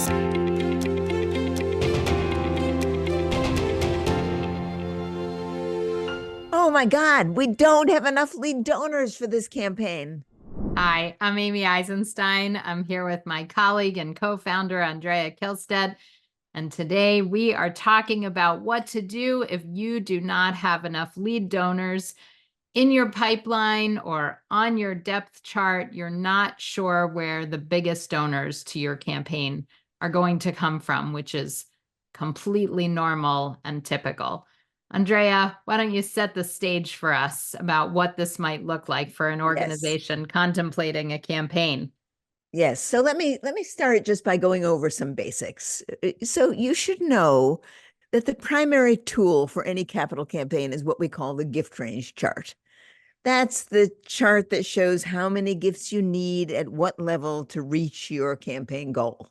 Oh my God, we don't have enough lead donors for this campaign. Hi, I'm Amy Eisenstein. I'm here with my colleague and co-founder, Andrea Kihlstedt. And today we are talking about what to do if you do not have enough lead donors in your pipeline or on your depth chart. You're not sure where the biggest donors to your campaign are going to come from, which is completely normal and typical. Andrea, why don't you set the stage for us about what this might look like for an Yes. organization contemplating a campaign? Yes. So let me start just by going over some basics. So you should know that the primary tool for any capital campaign is what we call the gift range chart. That's the chart that shows how many gifts you need at what level to reach your campaign goal.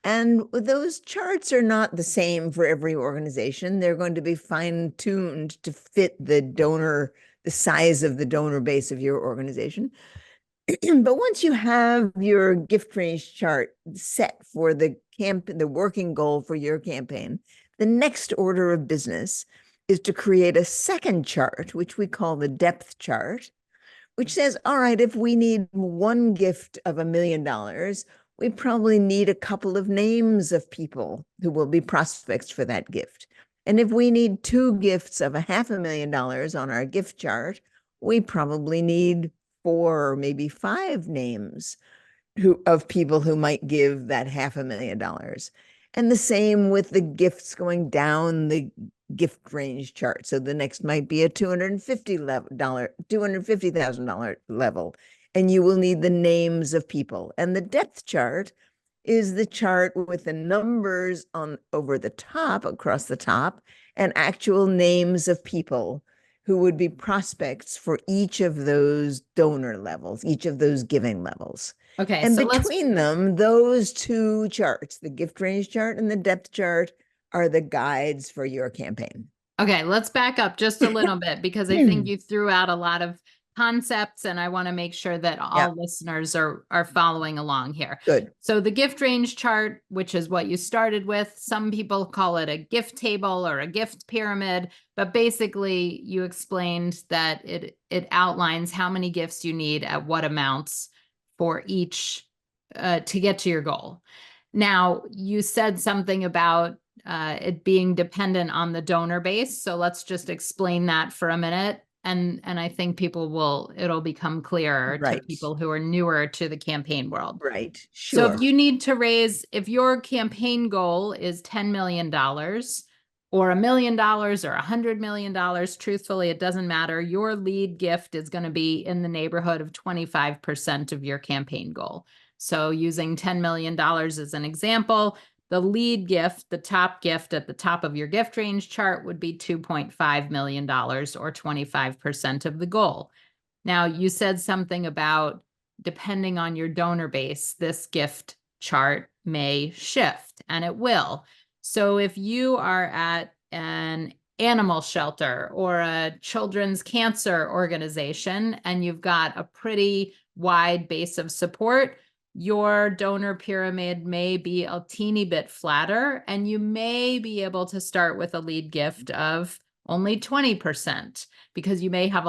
And those charts are not the same for every organization. They're going to be fine-tuned to fit the size of the donor base of your organization. But once you have your gift range chart set for the working goal for your campaign, the next order of business is to create a second chart, which we call the depth chart, which says, all right, if we need one gift of $1 million, we probably need a couple of names of people who will be prospects for that gift. And if we need two gifts of $500,000 on our gift chart, we probably need four or maybe five names of people who might give that $500,000. And the same with the gifts going down the gift range chart. So the next might be a $250,000 level, and you will need the names of people. And the depth chart is the chart with the numbers on over the top, across the top, and actual names of people who would be prospects for each of those donor levels, each of those giving levels. Okay, And so let's between them, those two charts, the gift range chart and the depth chart, are the guides for your campaign. Okay, let's back up just a little bit because I think you threw out a lot of concepts and I want to make sure that Yeah, all listeners are following along here. good. So the gift range chart, which is what you started with, some people call it a gift table or a gift pyramid, but basically you explained that it outlines how many gifts you need at what amounts for each to get to your goal. Now, you said something about it being dependent on the donor base. So let's just explain that for a minute. And I think it'll become clearer to Right, people who are newer to the campaign world. right, So if sure. you need to if your campaign goal is $10 million or $1 million or $100 million, truthfully, it doesn't matter. Your lead gift is going to be in the neighborhood of 25% of your campaign goal. So using $10 million as an example, the lead gift, the top gift at the top of your gift range chart would be $2.5 million or 25% of the goal. Now, you said something about depending on your donor base, this gift chart may shift, and it will. So if you are at an animal shelter or a children's cancer organization and you've got a pretty wide base of support, your donor pyramid may be a teeny bit flatter, and you may be able to start with a lead gift of only 20% because you may have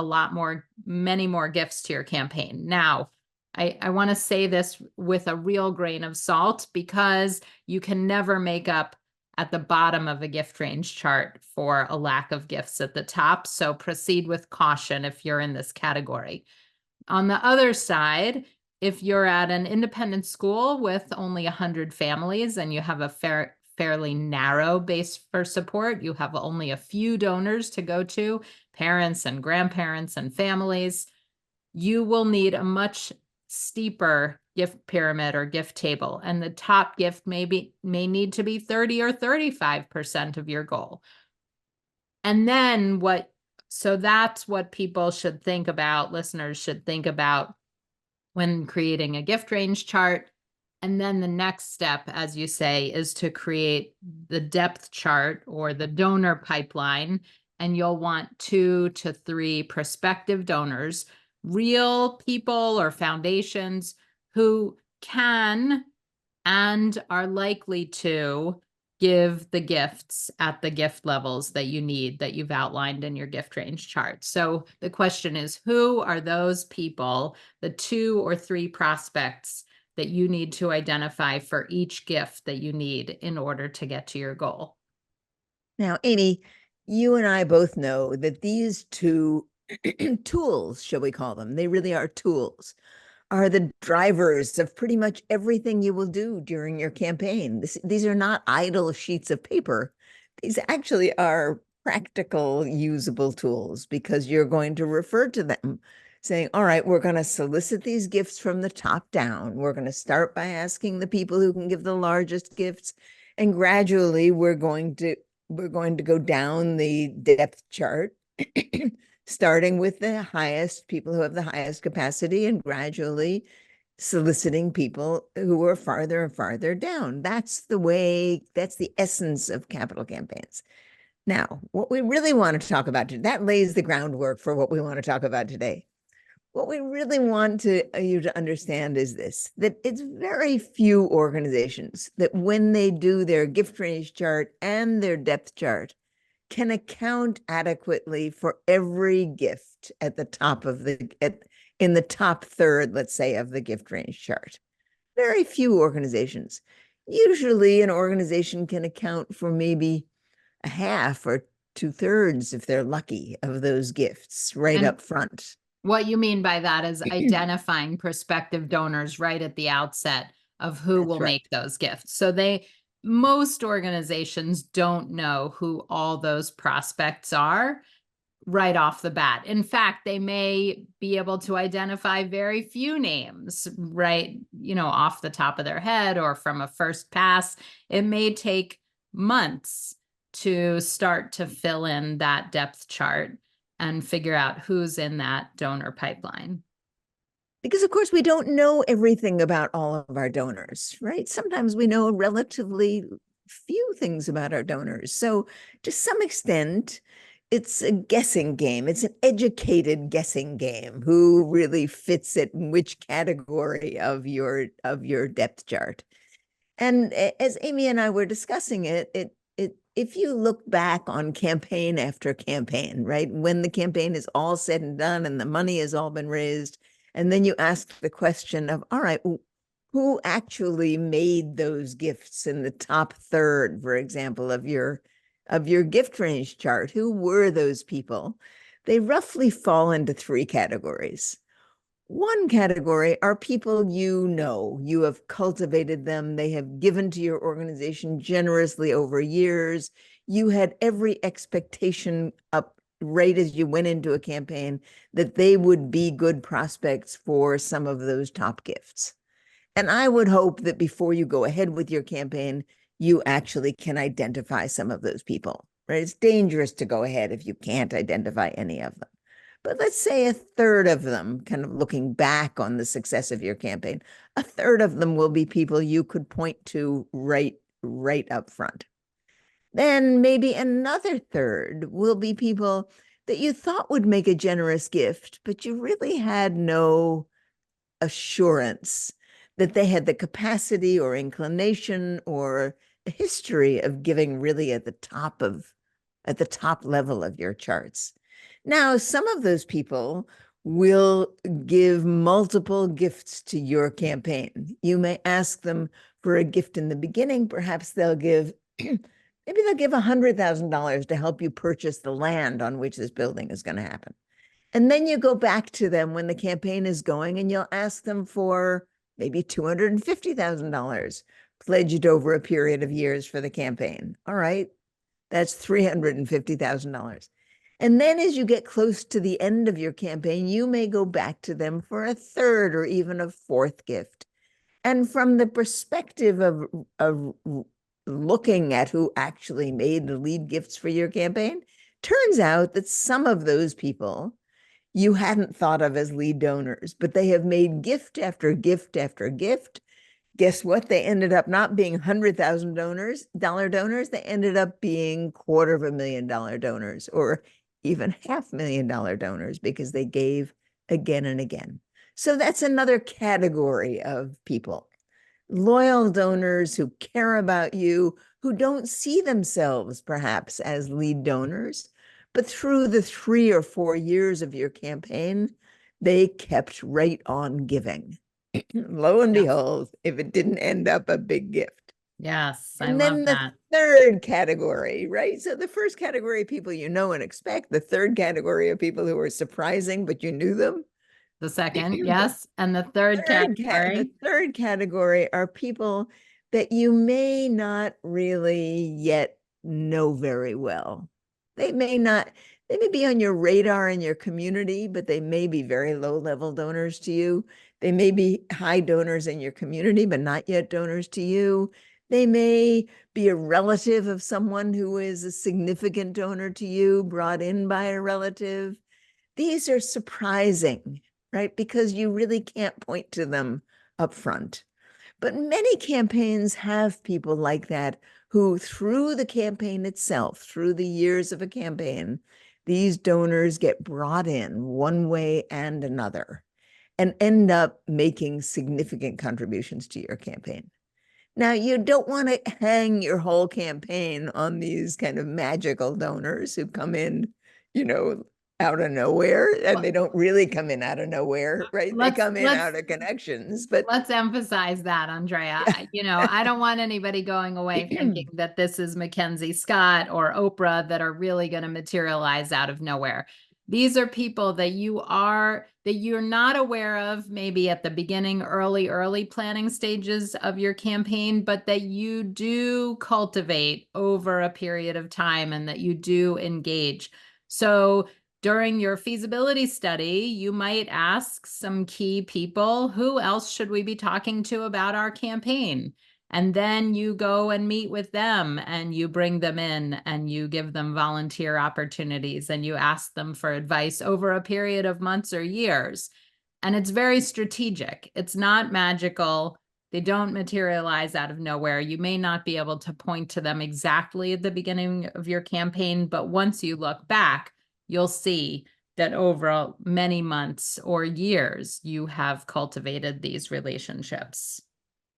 many more gifts to your campaign. Now, I want to say this with a real grain of salt because you can never make up at the bottom of a gift range chart for a lack of gifts at the top. So proceed with caution if you're in this category. On the other side, if you're at an independent school with only 100 families and you have a fairly narrow base for support, you have only a few donors to go to, parents and grandparents and families, you will need a much steeper gift pyramid or gift table. And the top gift may need to be 30 or 35% of your goal. And then so that's what people should think about, listeners should think about when creating a gift range chart. And then the next step, as you say, is to create the depth chart or the donor pipeline. And you'll want 2 to 3 prospective donors, real people or foundations who can and are likely to give the gifts at the gift levels that you need, that you've outlined in your gift range chart. So the question is, who are those people, the 2 or 3 prospects that you need to identify for each gift that you need in order to get to your goal? Now, Amy, you and I both know that these two tools, shall we call them, they really are tools, are the drivers of pretty much everything you will do during your campaign. These are not idle sheets of paper. These actually are practical, usable tools because you're going to refer to them saying, all right, we're going to solicit these gifts from the top down. We're going to start by asking the people who can give the largest gifts. And gradually we're going to go down the depth chart starting with the highest people who have the highest capacity and gradually soliciting people who are farther and farther down. That's the essence of capital campaigns. Now, what we really want to talk about today, that lays the groundwork for what we want to talk about today. What we really want you to understand is this, that it's very few organizations that when they do their gift range chart and their depth chart can account adequately for every gift at the top of in the top third, let's say, of the gift range chart. Very few organizations. Usually an organization can account for maybe a half or 2/3, if they're lucky, of those gifts right up front. What you mean by that is identifying prospective donors right at the outset of who That's will right. make those gifts. So most organizations don't know who all those prospects are right off the bat. In fact, they may be able to identify very few names, right, off the top of their head or from a first pass. It may take months to start to fill in that depth chart and figure out who's in that donor pipeline. Because, of course, we don't know everything about all of our donors, right? Sometimes we know relatively few things about our donors. So, to some extent, it's a guessing game. It's an educated guessing game. Who really fits it in which category of your depth chart? And as Amy and I were discussing if you look back on campaign after campaign, right, when the campaign is all said and done and the money has all been raised, and then you ask the question of, all right, who actually made those gifts in the top third, for example, of your gift range chart? Who were those people? They roughly fall into 3 categories. One category are people you have cultivated them, they have given to your organization generously over years. You had every expectation up right as you went into a campaign that they would be good prospects for some of those top gifts. And I would hope that before you go ahead with your campaign, you actually can identify some of those people, right? It's dangerous to go ahead if you can't identify any of them. But let's say a third of them, kind of looking back on the success of your campaign, a third of them will be people you could point to right up front. Then maybe another third will be people that you thought would make a generous gift, but you really had no assurance that they had the capacity or inclination or a history of giving really at the top level of your charts. Now, some of those people will give multiple gifts to your campaign. You may ask them for a gift in the beginning. Perhaps they'll give, maybe they'll give $100,000 to help you purchase the land on which this building is going to happen. And then you go back to them when the campaign is going and you'll ask them for maybe $250,000 pledged over a period of years for the campaign. All right, that's $350,000. And then as you get close to the end of your campaign, you may go back to them for a third or even a fourth gift. And from the perspective of looking at who actually made the lead gifts for your campaign, turns out that some of those people you hadn't thought of as lead donors, but they have made gift after gift after gift. Guess what? They ended up not being $100,000 donors. They ended up being $250,000 donors or even $500,000 donors because they gave again and again. So that's another category of people. loyal donors who care about you, who don't see themselves perhaps as lead donors, but through the 3 or 4 years of your campaign, they kept right on giving. Lo and Yes. behold, if it didn't end up a big gift. Yes, I And love then the that. third category, right? So the first category of people you know and expect, the third category of people who are surprising, but you knew them. The second, yes. And the third The category, third category are people that you may not really yet know very well. They may not, they may be on your radar in your community, but they may be very low level donors to you. They may be high donors in your community, but not yet donors to you. They may be a relative of someone who is a significant donor to you, brought in by a relative. These are surprising, right? Because you really can't point to them up front. But many campaigns have people like that who, through the campaign itself, through the years of a campaign, these donors get brought in one way and another and end up making significant contributions to your campaign. Now, you don't want to hang your whole campaign on these kind of magical donors who come in, you know, out of nowhere, and they don't really come in out of nowhere, right? They let's come in let's out of connections, but let's emphasize that, Andrea. I don't want anybody going away thinking that this is Mackenzie Scott or Oprah that are really going to materialize out of nowhere. These are people that you're not aware of maybe at the beginning, early planning stages of your campaign, but that you do cultivate over a period of time and that you do engage. So during your feasibility study, you might ask some key people, who else should we be talking to about our campaign? And then you go and meet with them and you bring them in and you give them volunteer opportunities and you ask them for advice over a period of months or years. And it's very strategic. It's not magical. They don't materialize out of nowhere. You may not be able to point to them exactly at the beginning of your campaign, but once you look back, you'll see that over many months or years, you have cultivated these relationships.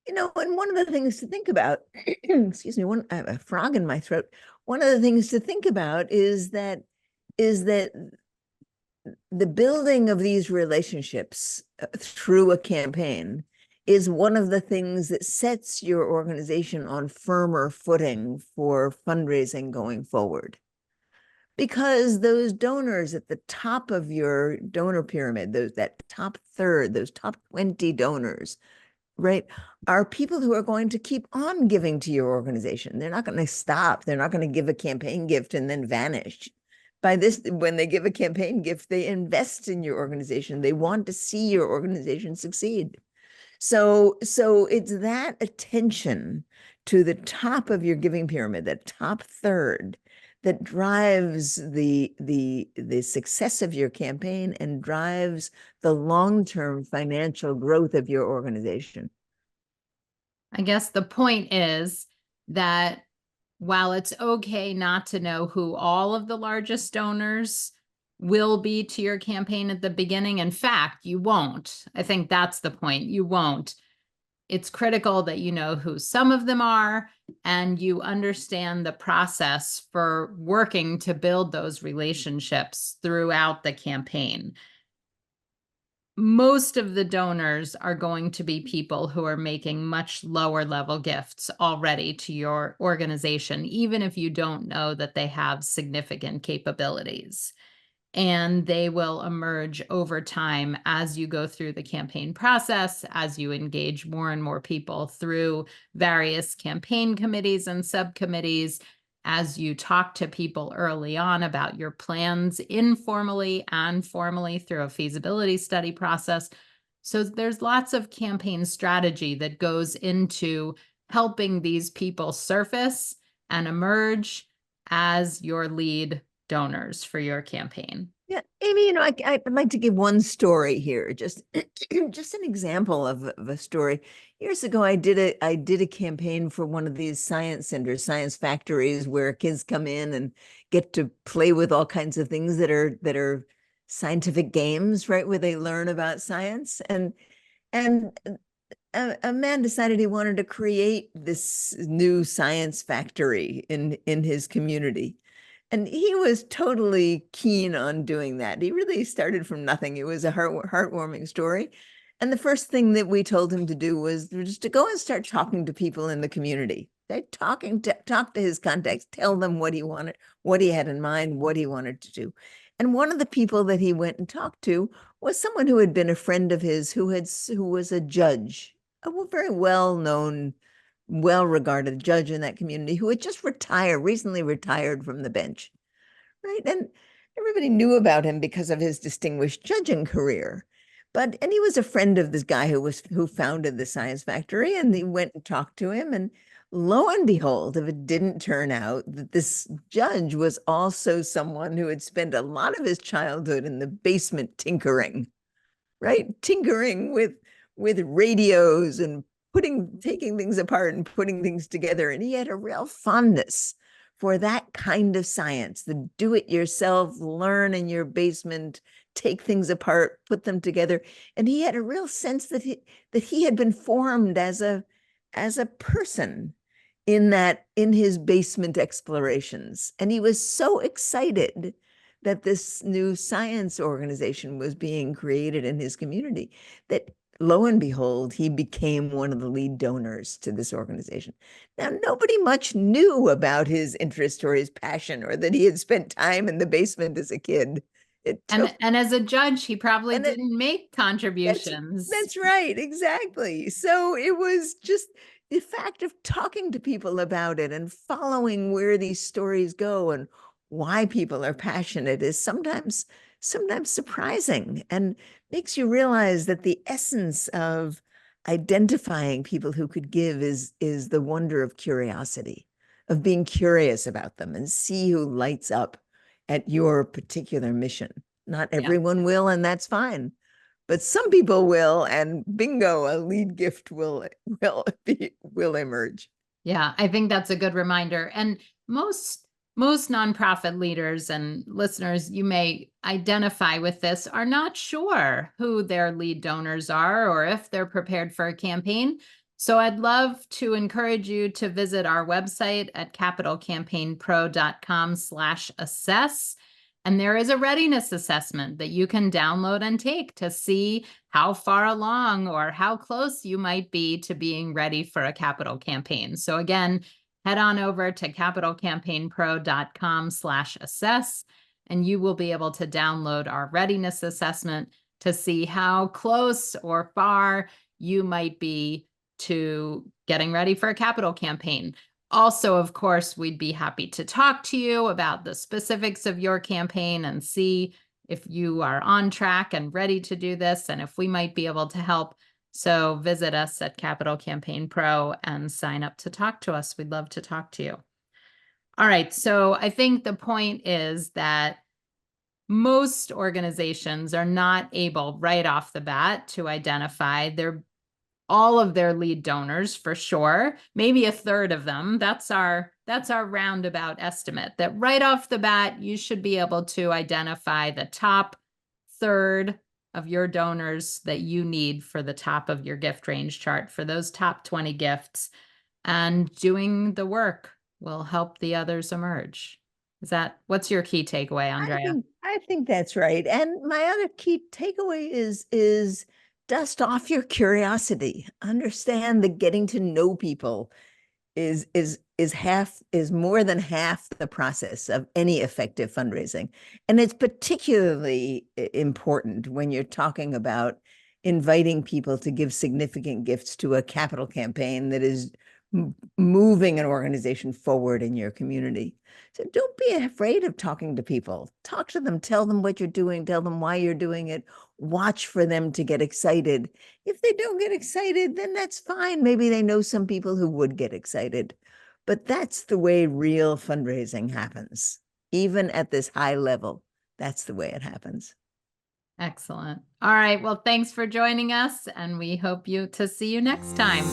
And one of the things to think about, excuse me, I have a frog in my throat. One of the things to think about is that the building of these relationships through a campaign is one of the things that sets your organization on firmer footing for fundraising going forward. Because those donors at the top of your donor pyramid, that top third, those top 20 donors, right, are people who are going to keep on giving to your organization. They're not going to stop. They're not going to give a campaign gift and then vanish. When they give a campaign gift, they invest in your organization. They want to see your organization succeed. So it's that attention to the top of your giving pyramid, that top third, that drives the success of your campaign and drives the long-term financial growth of your organization. I guess the point is that while it's okay not to know who all of the largest donors will be to your campaign at the beginning, in fact, you won't. I think that's the point. You won't. It's critical that you know who some of them are and you understand the process for working to build those relationships throughout the campaign. Most of the donors are going to be people who are making much lower level gifts already to your organization, even if you don't know that they have significant capabilities. And they will emerge over time as you go through the campaign process, as you engage more and more people through various campaign committees and subcommittees, as you talk to people early on about your plans informally and formally through a feasibility study process. So there's lots of campaign strategy that goes into helping these people surface and emerge as your lead donors for your campaign. Yeah, Amy, I'd like to give one story here, just just an example of a story. Years ago, I did a campaign for one of these science centers, science factories, where kids come in and get to play with all kinds of things that are scientific games, right, where they learn about science. And a man decided he wanted to create this new science factory in his community. And he was totally keen on doing that. He really started from nothing. It was a heartwarming story. And the first thing that we told him to do was just to go and start talking to people in the community. Talk to his contacts, tell them what he wanted, what he had in mind, what he wanted to do. And one of the people that he went and talked to was someone who had been a friend of his who was a judge, a very well-known, well-regarded judge in that community who had just recently retired from the bench, right? And everybody knew about him because of his distinguished judging career. And he was a friend of this guy who founded the science factory, and he went and talked to him. And lo and behold, if it didn't turn out that this judge was also someone who had spent a lot of his childhood in the basement tinkering, right? Tinkering with radios and taking things apart and putting things together. And he had a real fondness for that kind of science, the do-it-yourself, learn in your basement, take things apart, put them together. And he had a real sense that he had been formed as a person in his basement explorations. And he was so excited that this new science organization was being created in his community that lo and behold, he became one of the lead donors to this organization. Now, nobody much knew about his interest or his passion or that he had spent time in the basement as a kid. And as a judge, he probably didn't make contributions. That's right, exactly. So it was just the fact of talking to people about it and following where these stories go and why people are passionate is sometimes surprising and makes you realize that the essence of identifying people who could give is the wonder of curiosity, of being curious about them and see who lights up at your particular mission. Not everyone will, and that's fine. But some people will, and bingo, a lead gift will emerge. Yeah, I think that's a good reminder. And most nonprofit leaders and listeners, you may identify with this, are not sure who their lead donors are or if they're prepared for a campaign. So I'd love to encourage you to visit our website at capitalcampaignpro.com/assess. And there is a readiness assessment that you can download and take to see how far along or how close you might be to being ready for a capital campaign. So again, head on over to capitalcampaignpro.com/assess, and you will be able to download our readiness assessment to see how close or far you might be to getting ready for a capital campaign. Also, of course, we'd be happy to talk to you about the specifics of your campaign and see if you are on track and ready to do this and if we might be able to help. So visit us at Capital Campaign Pro and sign up to talk to us. We'd love to talk to you. All right. So I think the point is that most organizations are not able right off the bat to identify all of their lead donors for sure, maybe a third of them. That's our roundabout estimate, that right off the bat, you should be able to identify the top third of your donors that you need for the top of your gift range chart, for those top 20 gifts. And doing the work will help the others emerge. What's your key takeaway, Andrea? I think that's right. And my other key takeaway is dust off your curiosity. Understand that getting to know people is more than half the process of any effective fundraising. And it's particularly important when you're talking about inviting people to give significant gifts to a capital campaign that is moving an organization forward in your community. So don't be afraid of talking to people. Talk to them, tell them what you're doing, tell them why you're doing it, watch for them to get excited. If they don't get excited, then that's fine. Maybe they know some people who would get excited. But that's the way real fundraising happens. Even at this high level, that's the way it happens. Excellent. All right. Well, thanks for joining us, and we hope to see you next time.